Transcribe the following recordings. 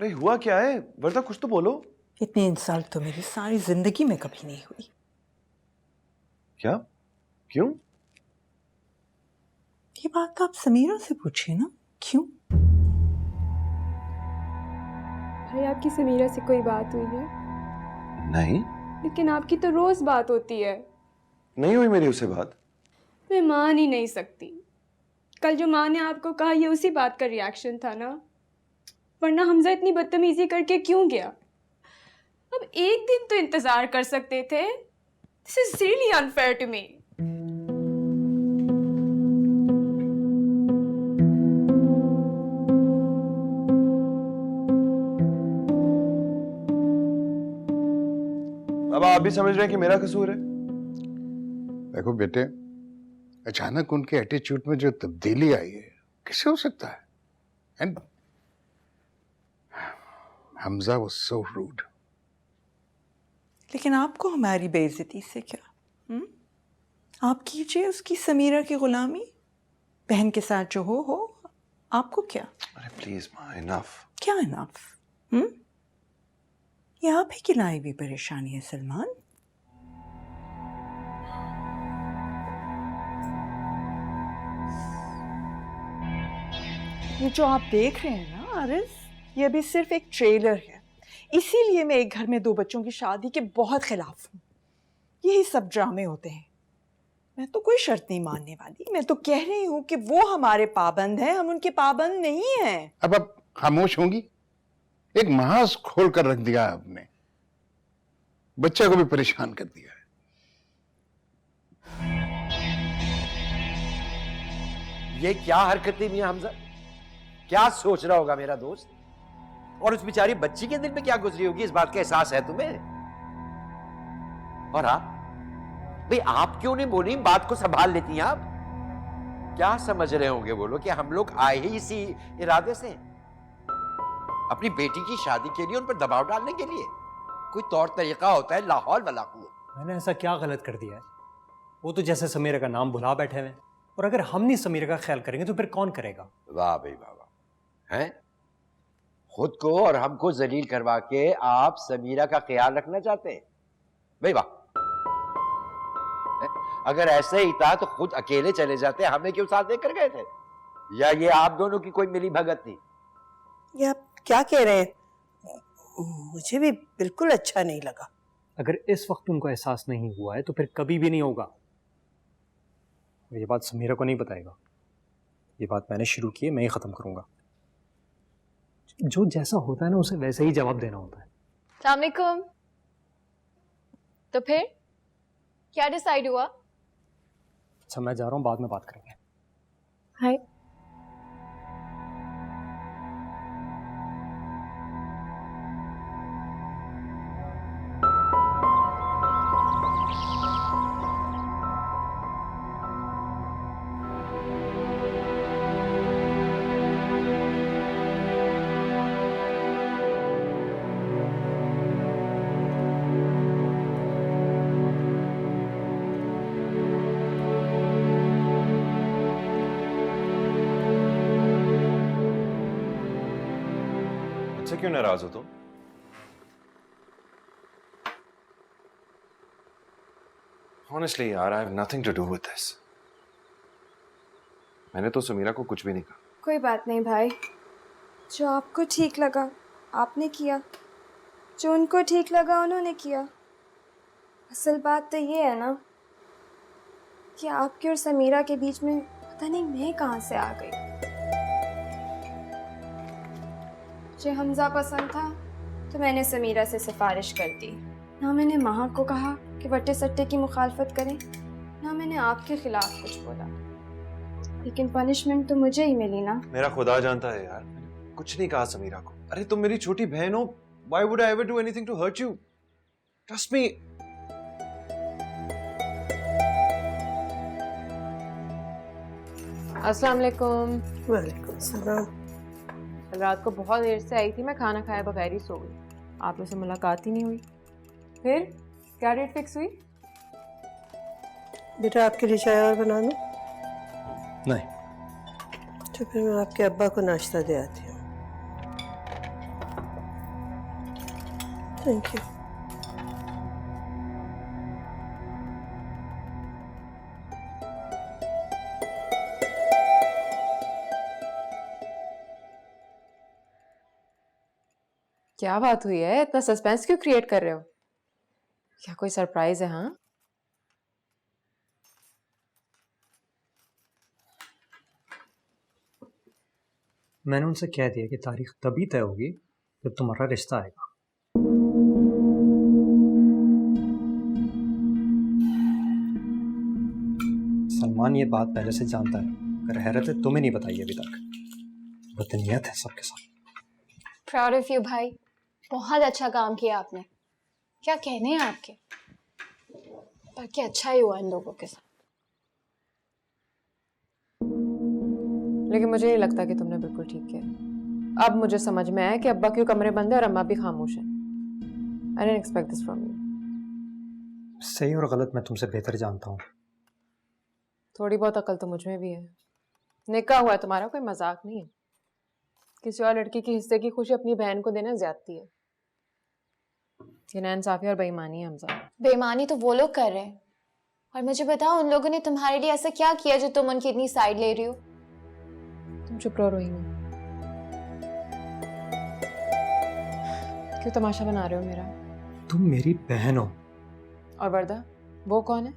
अरे हुआ क्या है वर्दा, कुछ तो बोलो। इतनी इंसल्ट तो मेरी सारी जिंदगी में कभी नहीं हुई। क्या? क्यों? ये बात तो आप समीरा से पूछिए ना, क्यों? भाई आपकी समीरा से कोई बात हुई है? नहीं, लेकिन आपकी तो रोज बात होती है। नहीं हुई मेरी उससे बात। मैं मान ही नहीं सकती, कल जो माँ ने आपको कहा ये उसी बात का रिएक्शन था ना, वरना हमजा इतनी बदतमीजी करके क्यों गया? अब एक दिन तो इंतजार कर सकते थे। This is really unfair to me. अब आप भी समझ रहे हैं कि मेरा कसूर है। देखो बेटे, अचानक उनके एटीट्यूड में जो तब्दीली आई है कैसे हो सकता है? And Hamza was so rude. लेकिन आपको हमारी बेइज्जती से क्या? आप कीजिए उसकी समीरा की गुलामी, बहन के साथ जो हो, आपको क्या? अरे प्लीज माँ, इनफ। क्या इनफ? ये आप ही की लाई भी परेशानी है सलमान। ये जो आप देख रहे हैं ना आरिस, ये अभी सिर्फ एक ट्रेलर है। इसीलिए मैं एक घर में 2 बच्चों की शादी के बहुत खिलाफ हूँ। यही सब ड्रामे होते हैं। मैं तो कोई शर्त नहीं मानने वाली, मैं तो कह रही हूँ कि वो हमारे पाबंद हैं, हम उनके पाबंद नहीं हैं। अब आप खामोश होंगी? एक महाज खोल कर रख दिया आपने, बच्चे को भी परेशान कर दिया है। ये क्या हरकतें मियां हमजा? क्या सोच रहा होगा मेरा दोस्त? और उस बेचारी बच्ची के दिल में क्या गुजरी होगी, इस बात का एहसास है तुम्हें? और आप भाई, आप क्यों नहीं बोली? बात को संभाल लेती हैं आप। क्या समझ रहे होंगे वो लोग कि हम लोग आए ही इसी इरादे से, अपनी बेटी की शादी के लिए उन पर दबाव डालने के लिए? कोई तौर तरीका होता है, लाहौल वाला कुआं। मैंने ऐसा क्या गलत कर दिया है? वो तो जैसे समीरा का नाम भुला बैठे हुए हैं, और अगर हम नहीं समीरा का ख्याल करेंगे तो फिर कौन करेगा? वाह भाई वाह वाह, हैं? खुद को और हमको जलील करवा के आप समीरा का ख्याल रखना चाहते हैं? भाई वाह। अगर ऐसे ही था तो खुद अकेले चले जाते, हमें क्यों साथ लेकर गए थे? या ये आप दोनों की कोई मिली भगत थी? ये आप क्या कह रहे हैं? मुझे भी बिल्कुल अच्छा नहीं लगा। अगर इस वक्त उनको एहसास नहीं हुआ है तो फिर कभी भी नहीं होगा। और ये बात समीरा को नहीं बताएगा। ये बात मैंने शुरू की है, मैं ही खत्म करूंगा। जो जैसा होता है ना उसे वैसे ही जवाब देना होता है। अस्सलाम वालेकुम। तो फिर क्या डिसाइड हुआ? अच्छा मैं जा रहा हूँ, बाद में बात करेंगे। हाय। मुझसे क्यों नाराज हो तुम? Honestly यार, I have nothing to do with this. मैंने तो समीरा को कुछ भी नहीं कहा। कोई बात नहीं भाई, जो आपको ठीक लगा आपने किया, जो उनको ठीक लगा उन्होंने किया। असल बात तो ये है ना कि आपके और समीरा के बीच में पता नहीं मैं कहाँ से आ गई। मुझे हमजा पसंद था तो मैंने समीरा से सिफारिश कर दी। ना मैंने महक को कहा कि वट्टे सट्टे की मुखालफत करें, ना मैंने आपके खिलाफ कुछ बोला, लेकिन पनिशमेंट तो मुझे ही मिली ना। मेरा खुदा जानता है यार, मैंने कुछ नहीं कहा समीरा को। अरे तुम मेरी छोटी बहन हो, why would I ever do anything to hurt you? Trust me. अस्सलाम वालेकुम। वालेकुम सलाम। कल रात को बहुत देर से आई थी, मैं खाना खाए बगैर ही सो गई। आप लोग से मुलाकात ही नहीं हुई। फिर क्या डेट फिक्स हुई? बेटा आपके लिए चाय और बना दूं? नहीं। तो फिर मैं आपके अब्बा को नाश्ता दे आती हूँ। Thank you. क्या बात हुई है? इतना सस्पेंस क्यों क्रिएट कर रहे हो? क्या कोई सरप्राइज है? हाँ, मैंने उनसे कह दिया कि तारीख तभी तय होगी जब तुम्हारा रिश्ता आएगा। सलमान ये बात पहले से जानता है, अगर हैरत है तुम्हें नहीं बताई अभी तक। बदनीयत है सबके साथ। प्राउड ऑफ यू भाई, बहुत अच्छा काम किया आपने। क्या कहने हैं आपके, बाकी अच्छा ही हुआ इन लोगों के साथ। लेकिन मुझे नहीं लगता कि तुमने बिल्कुल ठीक किया। अब मुझे समझ में आया कि अब्बा क्यों कमरे बंद है और अम्मा भी खामोश है। I didn't expect this from you. सही और गलत मैं तुमसे बेहतर जानता हूँ। थोड़ी बहुत अकल तो मुझ में भी है। निकाह हुआ है तुम्हारा, कोई मजाक नहीं है। किसी और लड़की के हिस्से की खुशी अपनी बहन को देना ज्यादती है। ये नाइंसाफी और बेईमानी है हमजा। बेईमानी तो वो लोग कर रहे हैं, और मुझे बताओ उन लोगों ने तुम्हारे लिए ऐसा क्या किया जो तुम उनकी इतनी साइड ले रही हो? तुम चुप रहो रोहिणी। क्यों तमाशा बना रहे हो मेरा? तुम मेरी बहन हो। और वर्दा, वो कौन है?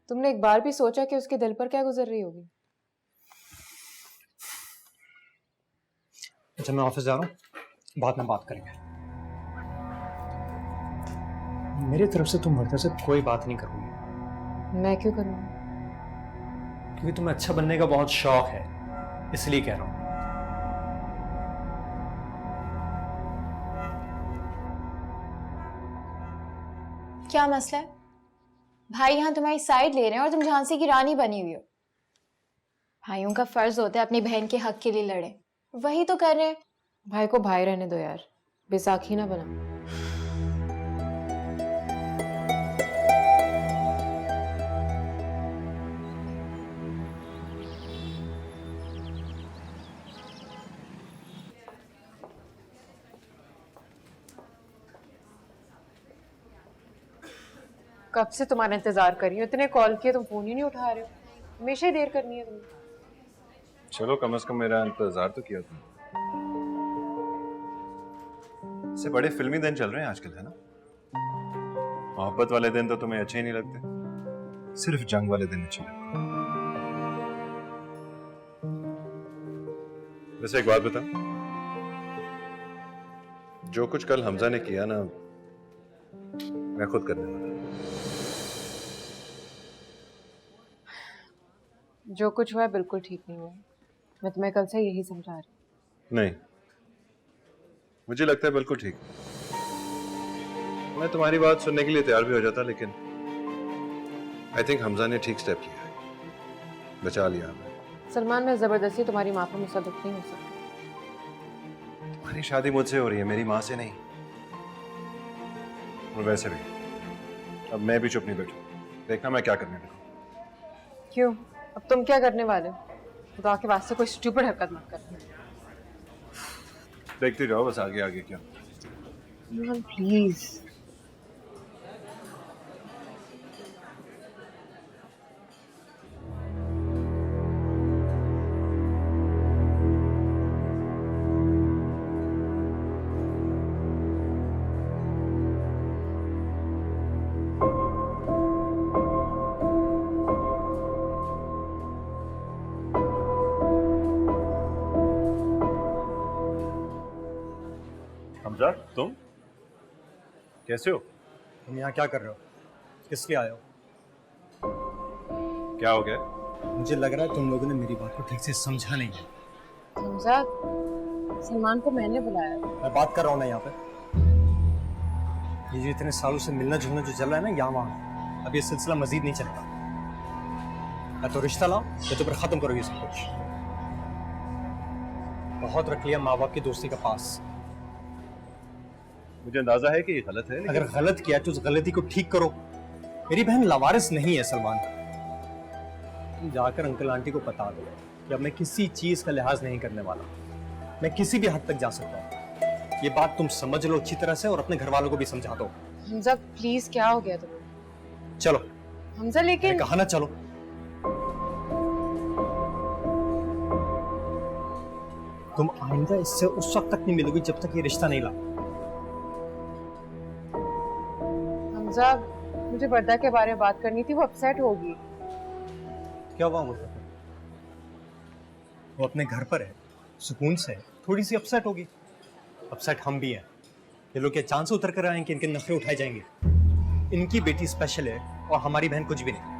तुमने एक बार भी सोचा कि उसके दिल पर क्या गुजर रही होगी? अच्छा मैं ऑफिस जा रहा हूँ, बाद में बात करेंगे। मेरी तरफ से तुम वर्दा से कोई बात नहीं करोगी। मैं क्यों करूँ? क्योंकि तुम्हें अच्छा बनने का बहुत शौक है, इसलिए कह रहा हूँ। क्या मसला है? भाई यहाँ तुम्हारी साइड ले रहे हैं और तुम झांसी की रानी बनी हुई हो। भाइयों का फर्ज होता है अपनी बहन के हक के लिए लड़े, वही तो कर रहे हैं। भाई को भाई रहने दो यार, बैसाखी ना बना। कब से तुम्हारा इंतजार कर रही हूँ, इतने कॉल किए तुम फोन ही नहीं उठा रहे हो। हमेशा ही देर करनी है तुम्हें। चलो कम से कम मेरा इंतजार तो किया तुमने। इससे बड़े फिल्मी दिन चल रहे हैं आजकल, है ना? मोहब्बत वाले दिन तो तुम्हें अच्छे ही नहीं लगते, सिर्फ जंग वाले दिन अच्छे लगते। वैसे एक बात बता, जो कुछ कल हमजा ने किया ना, मैं खुद करने वाला। जो कुछ हुआ है बिल्कुल ठीक नहीं हुआ। मैं तुम्हें कल से यही समझा रही। नहीं, मुझे लगता है बिल्कुल ठीक। मैं तुम्हारी बात सुनने के लिए तैयार भी हो जाता, लेकिन आई थिंक हमजा ने ठीक स्टेप किया है, बचा लिया हमें। सलमान, मैं जबरदस्ती तुम्हारी माँ पर मुसल्लत नहीं हो सकती। तुम्हारी शादी मुझसे हो रही है, मेरी माँ से नहीं। और वैसे भी अब मैं भी चुप नहीं बैठू, देखना मैं क्या करने लगा। क्यों? अब तुम क्या करने वाले हो? खुदा के वास्ते कोई स्टूपिड हरकत मत करना। देखते जाओ बस आगे आगे क्या। प्लीज। हमजा, तुम कैसे हो? तुम यहाँ क्या कर रहे हो? किस लिए आए हो? क्या हो गया? मुझे लग रहा है तुम लोगों ने मेरी बात को ठीक से समझा नहीं है। हमजा, सलमान को मैंने बुलाया। मैं बात कर रहा हूँ ना यहाँ पे। ये जो इतने सालों से मिलना जुलना जो चल रहा है ना यहाँ वहाँ, अब ये सिलसिला मजीद नहीं चलेगा। या तो रिश्ता लाओ या तो फिर खत्म करो ये सब कुछ। बहुत रख लिया माँ बाप की दोस्ती का पास। मुझे अंदाजा है कि ये गलत है, लेकिन अगर गलत किया तो उस गलती को ठीक करो। मेरी बहन लावारिस नहीं है सलमान। तुम जाकर अंकल आंटी को बता दो कि अब मैं किसी चीज का लिहाज नहीं करने वाला। मैं किसी भी हद तक जा सकता हूँ। ये बात तुम समझ लो अच्छी तरह से और अपने घर वालों को भी समझा दो। हमजा प्लीज, क्या हो गया तुम्हें? चलो। हमजा लेकिन मैंने कहा ना चलो। तुम आइंदा इससे उस वक्त तक नहीं मिलोगी जब तक ये रिश्ता नहीं ला। हमजा, मुझे वर्दा के बारे में बात करनी थी, वो अपसेट होगी। क्या हुआ मुझे? वो अपने घर पर है, सुकून से है, थोड़ी सी अपसेट होगी। अपसेट हम भी हैं। ये लोग क्या चांद से उतर कर आए कि इनके नखरे उठाए जाएंगे? इनकी बेटी स्पेशल है और हमारी बहन कुछ भी नहीं।